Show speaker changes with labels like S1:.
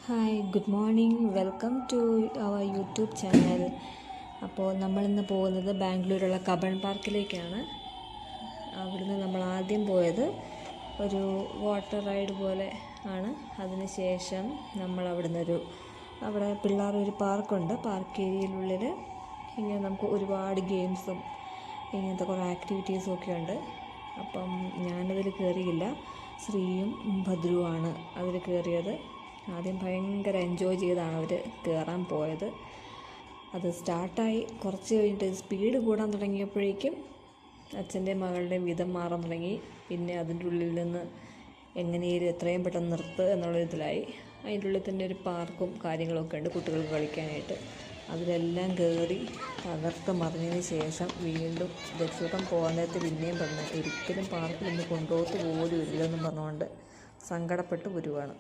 S1: Hi, good morning. Welcome to our YouTube channel. അപ്പോൾ നമ്മളിന്ന് പോകുന്നത് ബാംഗ്ലൂരുള്ള കബൺ പാർക്കിലേക്കാണ്. അവിടുന്ന് നമ്മൾ ആദ്യം പോയത് ഒരു വാട്ടർ റൈഡ് പോലെ ആണ്. അതിനുശേഷം നമ്മൾ അവിടെ പിള്ളേരൊരു പാർക്കുണ്ട്. പാർക്ക് ഏരിയയിലുള്ളിൽ ഇങ്ങനെ നമുക്ക് ഒരുപാട് ഗെയിംസും ഇങ്ങനത്തെ കുറേ ആക്ടിവിറ്റീസും ഒക്കെ ഉണ്ട്. അപ്പം ഞാനതിൽ കയറിയില്ല. ശ്രീയും ഭദ്രുവാണ് അതിൽ കയറിയത്. ആദ്യം ഭയങ്കര എൻജോയ് ചെയ്താണ് അവർ കയറാൻ പോയത്. അത് സ്റ്റാർട്ടായി കുറച്ച് കഴിഞ്ഞിട്ട് സ്പീഡ് കൂടാൻ തുടങ്ങിയപ്പോഴേക്കും അച്ഛൻ്റെയും മകളുടെയും വിധം മാറാൻ തുടങ്ങി. പിന്നെ അതിൻ്റെ ഉള്ളിൽ നിന്ന് എങ്ങനെയും എത്രയും പെട്ടെന്ന് നിർത്തുക എന്നുള്ള ഇതിലായി. അതിൻ്റെ ഉള്ളിൽ തന്നെ ഒരു പാർക്കും കാര്യങ്ങളൊക്കെ ഉണ്ട് കുട്ടികൾക്ക് കളിക്കാനായിട്ട്. അതിലെല്ലാം കയറി തകർത്ത് മറിഞ്ഞതിന് ശേഷം വീണ്ടും രക്ഷിക്കാൻ പോകാൻ നേരത്തെ പിന്നെയും പറഞ്ഞു ഒരിക്കലും പാർക്കിൽ നിന്ന് കൊണ്ടുപോകത്ത് പോലും ഇല്ലെന്നും പറഞ്ഞുകൊണ്ട് സങ്കടപ്പെട്ട് വരുവാണ്.